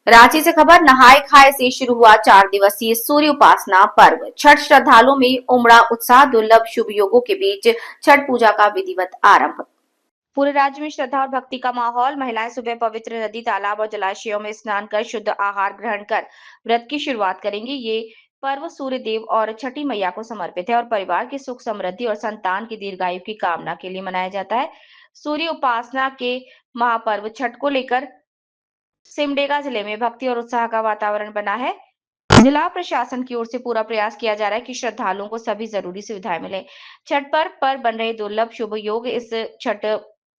रांची से खबर। नहाय खाए से शुरू हुआ 4 दिवसीय सूर्य उपासना पर्व। छठ श्रद्धालुओं में उमड़ा उत्साह। दुर्लभ शुभ योगों के बीच छठ पूजा का विधिवत आरंभ। पूरे राज्य में श्रद्धा और भक्ति का माहौल। महिलाएं सुबह पवित्र नदी, तालाब और जलाशयों में स्नान कर शुद्ध आहार ग्रहण कर व्रत की शुरुआत करेंगी। ये पर्व सूर्य देव और छठी मैया को समर्पित है और परिवार की सुख समृद्धि और संतान की दीर्घायु की कामना के लिए मनाया जाता है। सूर्य उपासना के महापर्व छठ को लेकर सिमडेगा जिले में भक्ति और उत्साह का वातावरण बना है। जिला प्रशासन की ओर से पूरा प्रयास किया जा रहा है कि श्रद्धालुओं को सभी जरूरी सुविधाएं मिले। छठ पर्व पर बन रहे दुर्लभ शुभ योग। इस छठ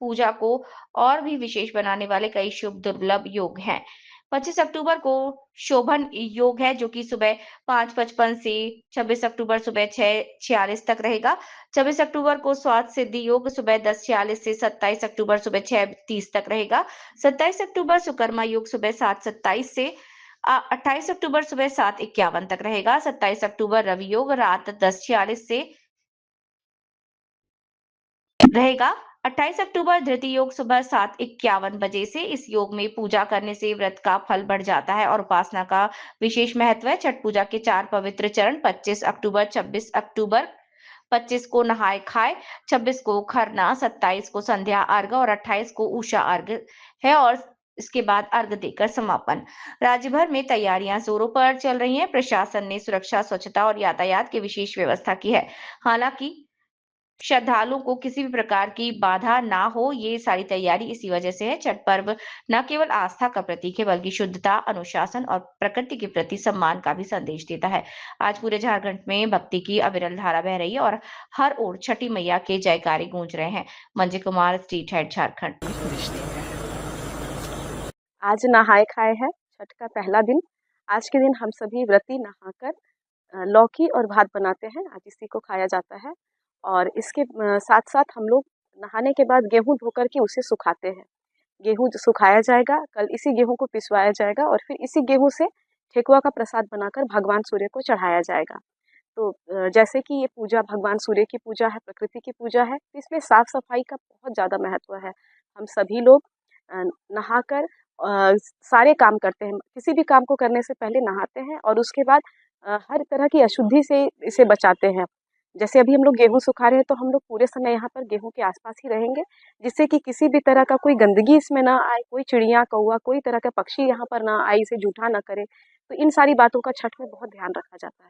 पूजा को और भी विशेष बनाने वाले कई शुभ दुर्लभ योग हैं। 25 अक्टूबर को शोभन योग है, जो कि सुबह 5:55 से 26 अक्टूबर सुबह 6:46 तक रहेगा। 26 अक्टूबर को स्वास्थ्य सिद्धि योग सुबह 10:46 से 27 अक्टूबर सुबह 6:30 तक रहेगा। 27 अक्टूबर सुकर्मा योग सुबह 7:27 से 28 अक्टूबर सुबह 7:51 तक रहेगा। 27 अक्टूबर रवि योग रात 10:46 से रहेगा। 28 अक्टूबर धृति योग सुबह 7:51 बजे से। इस योग में पूजा करने से व्रत का फल बढ़ जाता है और उपासना का विशेष महत्व है। छठ पूजा के 4 पवित्र चरण 25 अक्टूबर, 26 अक्टूबर, 25 को नहाय खाए, 26 को खरना, 27 को संध्या अर्घ और 28 को उषा अर्घ है और इसके बाद अर्घ देकर समापन। राज्य भर में तैयारियां जोरों पर चल रही हैं। प्रशासन ने सुरक्षा, स्वच्छता और यातायात की विशेष व्यवस्था की है। हालांकि श्रद्धालुओं को किसी भी प्रकार की बाधा ना हो, ये सारी तैयारी इसी वजह से है। छठ पर्व न केवल आस्था का प्रतीक है, बल्कि शुद्धता, अनुशासन और प्रकृति के प्रति सम्मान का भी संदेश देता है। आज पूरे झारखंड में भक्ति की अविरल धारा बह रही है और हर ओर छठी मैया के जयकारे गूंज रहे हैं। Manjay Kumar, street head, Jharkhand. आज नहाय खाए है, छठ का पहला दिन। आज के दिन हम सभी व्रती नहाकर लौकी और भात बनाते हैं। आज इसी को खाया जाता है और इसके साथ साथ हम लोग नहाने के बाद गेहूं धोकर के उसे सुखाते हैं। गेहूं सुखाया जाएगा, कल इसी गेहूं को पिसवाया जाएगा और फिर इसी गेहूं से ठेकुआ का प्रसाद बनाकर भगवान सूर्य को चढ़ाया जाएगा। तो जैसे कि ये पूजा भगवान सूर्य की पूजा है, प्रकृति की पूजा है, तो इसमें साफ सफाई का बहुत ज़्यादा महत्व है। हम सभी लोग नहाकर सारे काम करते हैं। किसी भी काम को करने से पहले नहाते हैं और उसके बाद हर तरह की अशुद्धि से इसे बचाते हैं। जैसे अभी हम लोग गेहूँ सुखा रहे हैं तो हम लोग पूरे समय यहाँ पर गेहूँ के आसपास ही रहेंगे, जिससे कि किसी भी तरह का कोई गंदगी इसमें ना आए, कोई चिड़िया, कौवा, कोई तरह का पक्षी यहाँ पर ना आए, इसे जूठा ना करे। तो इन सारी बातों का छठ में बहुत ध्यान रखा जाता है।